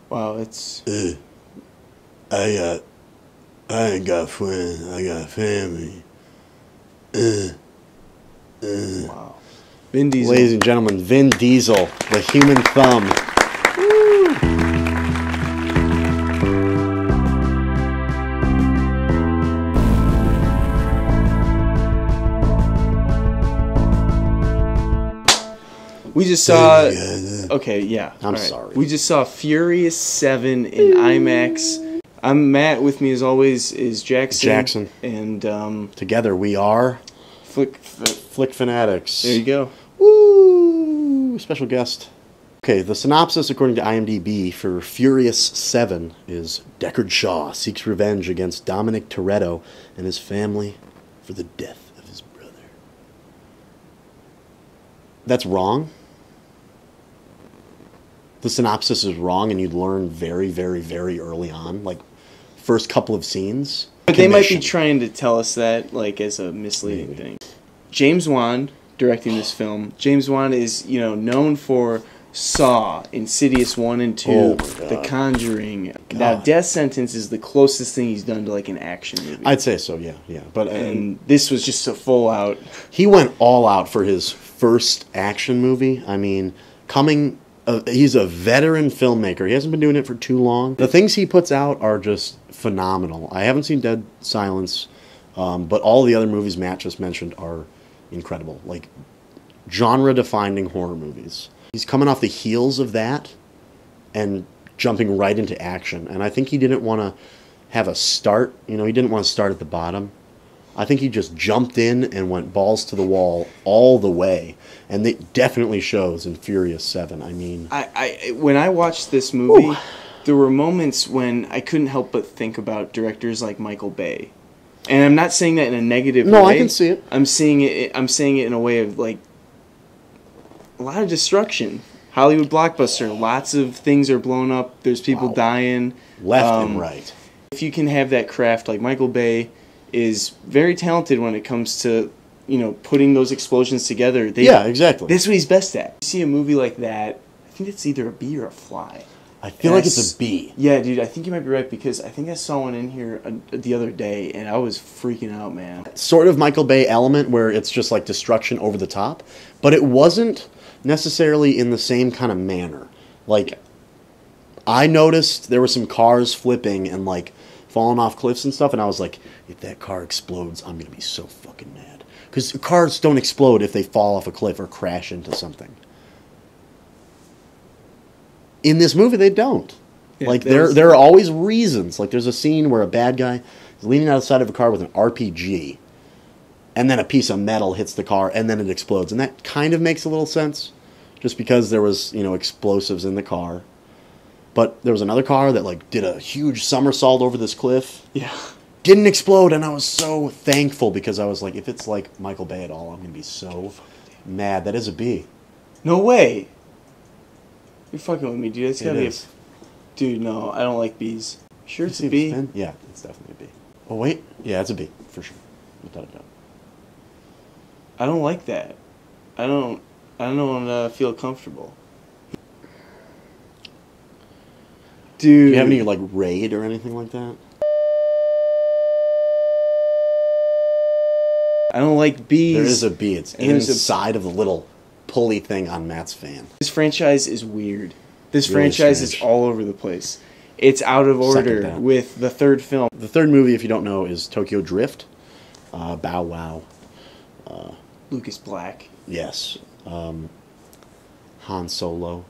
Wow, it's... I ain't got friends, I got family. Wow. Vin Diesel. Ladies and gentlemen, Vin Diesel, the human thumb. Woo. We just saw... Yeah. Okay, yeah. I'm sorry. We just saw Furious 7 in IMAX. I'm Matt. With me, as always, is Jackson. And together we are Flick Fanatics. There you go. Woo! Special guest. Okay, the synopsis, according to IMDb, for Furious 7 is Deckard Shaw seeks revenge against Dominic Toretto and his family for the death of his brother. That's wrong. The synopsis is wrong, and you'd learn very, very, very early on, like first couple of scenes. But they might be trying to tell us that, like, as a misleading thing. James Wan directing this film. James Wan is, known for Saw, Insidious 1 and 2, The Conjuring. Now, Death Sentence is the closest thing he's done to, like, an action movie. I'd say so, yeah. But and this was just a full out. He went all out for his first action movie. I mean, he's a veteran filmmaker. He hasn't been doing it for too long. The things he puts out are just phenomenal. I haven't seen Dead Silence, but all the other movies Matt just mentioned are incredible. Like, genre-defining horror movies. He's coming off the heels of that and jumping right into action. And I think he didn't want to have a start. He didn't want to start at the bottom. I think he just jumped in and went balls to the wall all the way. And it definitely shows in Furious 7. I mean... when I watched this movie, there were moments when I couldn't help but think about directors like Michael Bay. And I'm not saying that in a negative way. No, I can see it. I'm saying it in a way of, like, a lot of destruction. Hollywood blockbuster. Lots of things are blown up. There's people dying. Left and right. If you can have that craft, like Michael Bay is very talented when it comes to, putting those explosions together. Yeah, exactly. That's what he's best at. You see a movie like that, I think it's either a B or a fly. I feel like it's a B. Yeah, dude, I think you might be right, because I think I saw one in here the other day, and I was freaking out, man. Sort of Michael Bay element where it's just like destruction over the top, but it wasn't necessarily in the same kind of manner. Like, I noticed there were some cars flipping and, like, falling off cliffs and stuff, and I was like, if that car explodes, I'm going to be so fucking mad. Because cars don't explode if they fall off a cliff or crash into something. In this movie, they don't. Yeah, like, there are always reasons. Like, there's a scene where a bad guy is leaning outside of a car with an RPG, and then a piece of metal hits the car, and then it explodes. And that kind of makes a little sense, just because there was, explosives in the car. But there was another car that, like, did a huge somersault over this cliff. Yeah. Didn't explode, and I was so thankful, because I was like, if it's like Michael Bay at all, I'm going to be so mad. That is a B. No way. You're fucking with me, dude. It's gotta be a... Dude, no, I don't like B's. Sure it's a B? Yeah, it's definitely a B. Oh, wait. Yeah, it's a B, for sure. Without a doubt. I don't like that. I don't feel comfortable. Dude. Do you have any, like, raid or anything like that? I don't like B's. There is a B. It's inside of the little pulley thing on Matt's fan. This franchise is weird. This franchise is all over the place. It's out of order with the third film. The third movie, if you don't know, is Tokyo Drift. Bow Wow. Lucas Black. Yes. Han Solo.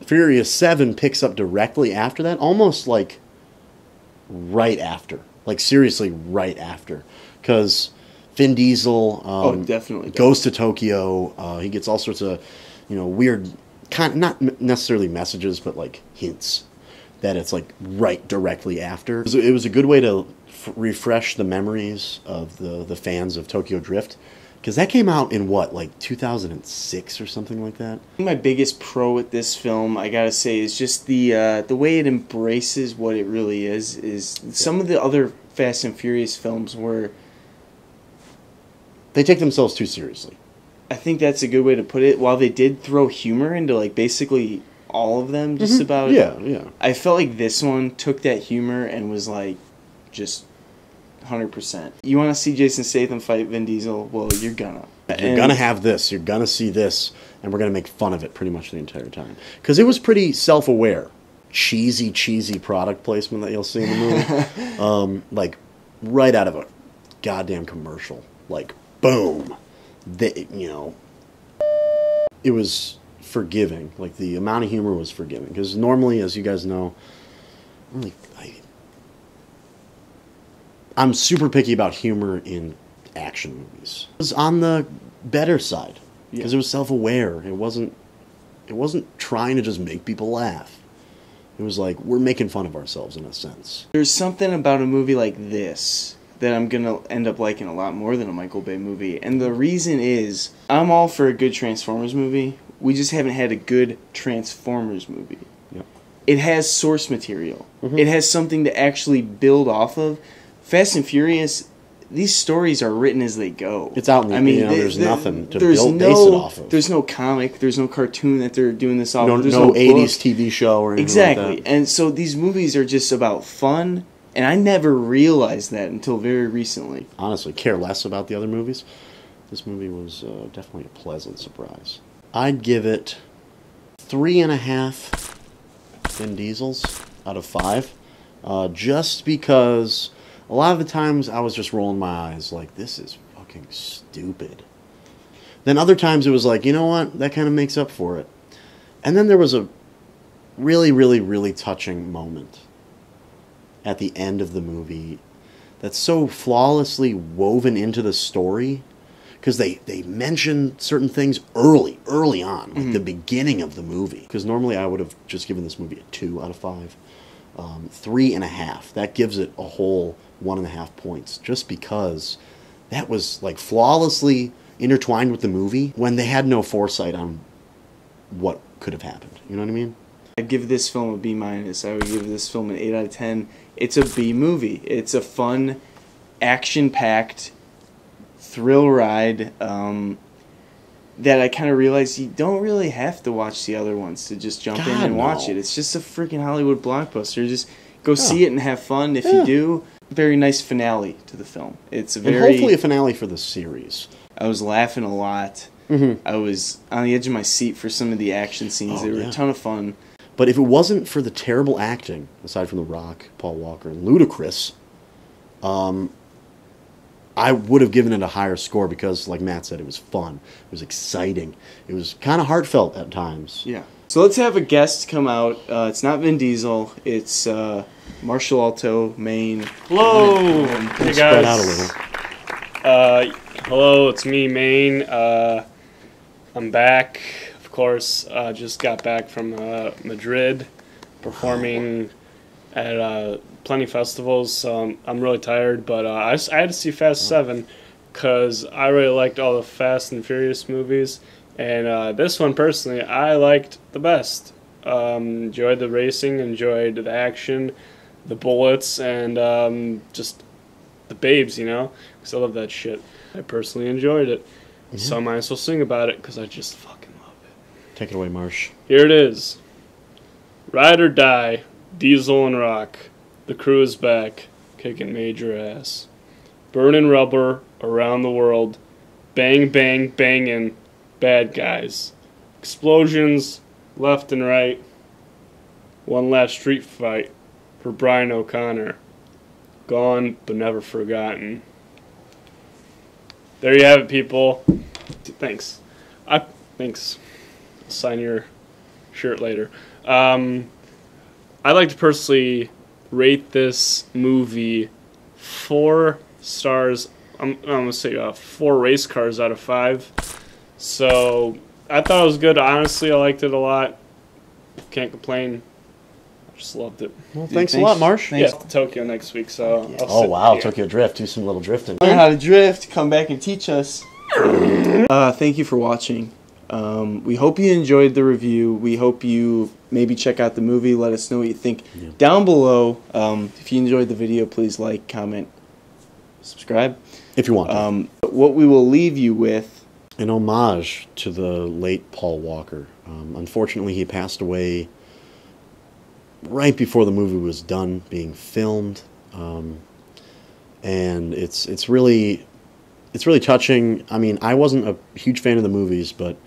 Furious 7 picks up directly after that, almost like right after. Like, seriously, right after. Because Vin Diesel definitely goes to Tokyo. He gets all sorts of, weird, not necessarily messages, but, like, hints that it's, like, right directly after. It was a good way to refresh the memories of the fans of Tokyo Drift. Because that came out in, what, like 2006 or something like that? I think my biggest pro with this film, I gotta say, is just the way it embraces what it really is some of the other Fast and Furious films were... They take themselves too seriously. I think that's a good way to put it. While they did throw humor into, like, basically all of them, just about. Yeah. I felt like this one took that humor and was like, just 100%. You want to see Jason Statham fight Vin Diesel? Well, you're gonna. You're gonna have this. You're gonna see this, and we're gonna make fun of it pretty much the entire time. Because it was pretty self-aware. Cheesy product placement that you'll see in the movie. Like, right out of a goddamn commercial. Like, boom. It was forgiving. Like, the amount of humor was forgiving. Because normally, as you guys know, I'm super picky about humor in action movies. It was on the better side. Because it was self-aware. It wasn't trying to just make people laugh. It was like, we're making fun of ourselves in a sense. There's something about a movie like this that I'm going to end up liking a lot more than a Michael Bay movie. And the reason is, I'm all for a good Transformers movie. We just haven't had a good Transformers movie. Yep. It has source material. It has something to actually build off of. Fast and Furious, these stories are written as they go. It's out in the, there's nothing to base it off of. There's no comic, there's no cartoon that they're doing this off of. There's no 80s TV show or anything exactly. like that. And so these movies are just about fun, and I never realized that until very recently. Honestly, care less about the other movies. This movie was definitely a pleasant surprise. I'd give it 3.5 Vin Diesels out of 5. Just because a lot of the times I was just rolling my eyes like, this is fucking stupid. Then other times it was like, you know what? That kind of makes up for it. And then there was a really touching moment at the end of the movie that's so flawlessly woven into the story. Because they mention certain things early on, like the beginning of the movie. Because normally I would have just given this movie a 2 out of 5. 3.5. That gives it a whole 1.5 points. Just because that was like flawlessly intertwined with the movie when they had no foresight on what could have happened. You know what I mean? I'd give this film a B-. I would give this film an 8 out of 10. It's a B movie. It's a fun, action-packed thrill ride that I kind of realized you don't really have to watch the other ones to just jump in and watch it. It's just a freaking Hollywood blockbuster. Just go see it and have fun. If you do, very nice finale to the film. It's a very, and hopefully a finale for the series. I was laughing a lot. I was on the edge of my seat for some of the action scenes. They were a ton of fun. But if it wasn't for the terrible acting, aside from The Rock, Paul Walker, and Ludacris, I would have given it a higher score because, like Matt said, it was fun. It was exciting. It was kind of heartfelt at times. Yeah. So let's have a guest come out. It's not Vin Diesel. It's Marshall Alto, Maine. Hello. Hey guys. Spread out a little. Hello, it's me, Maine. I'm back. Of course, just got back from Madrid, performing at plenty of festivals, so I'm really tired, but I had to see Fast 7 because I really liked all the Fast and Furious movies, and this one personally I liked the best. Enjoyed the racing, enjoyed the action, the bullets, and just the babes, you know, because I love that shit. I personally enjoyed it, so I might as well sing about it because I just fucking love it. Take it away, Marsh. Here it is. Ride or die, Diesel and Rock. The crew is back, kicking major ass. Burning rubber around the world. Bang, bang, banging. Bad guys. Explosions left and right. One last street fight for Brian O'Connor. Gone but never forgotten. There you have it, people. Thanks. Thanks. I'll sign your shirt later. I'd like to personally rate this movie 4 stars. I'm going to say 4 race cars out of 5. So I thought it was good. Honestly, I liked it a lot. Can't complain. I just loved it. Well, thanks a lot, Marsh. Yeah, to Tokyo next week. So oh wow, Tokyo Drift. Do some little drifting. Learn how to drift. Come back and teach us. Thank you for watching. We hope you enjoyed the review. We hope you maybe check out the movie. Let us know what you think down below. If you enjoyed the video, please like, comment, subscribe. If you want. What we will leave you with an homage to the late Paul Walker. Unfortunately, he passed away right before the movie was done being filmed, and it's really touching. I mean, I wasn't a huge fan of the movies, but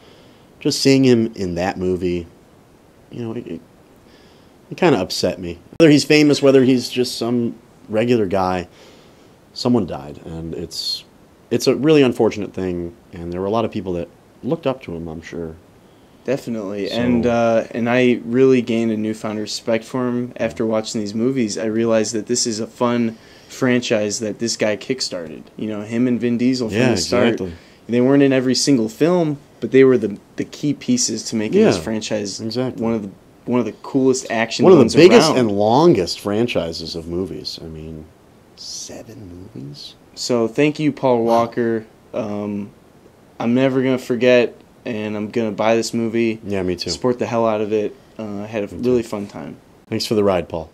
just seeing him in that movie, you know, it kind of upset me. Whether he's famous, whether he's just some regular guy, someone died, and it's a really unfortunate thing. And there were a lot of people that looked up to him, I'm sure. Definitely, So, and I really gained a newfound respect for him after watching these movies. I realized that this is a fun franchise that this guy kickstarted. You know, him and Vin Diesel from the start. Exactly. They weren't in every single film, but they were the key pieces to making this franchise one of the coolest action one of ones the biggest around. and longest franchises of movies. I mean, 7 movies. So thank you, Paul Walker. I'm never gonna forget, and I'm gonna buy this movie. Yeah, me too. Support the hell out of it. I had a really fun time. Thanks for the ride, Paul.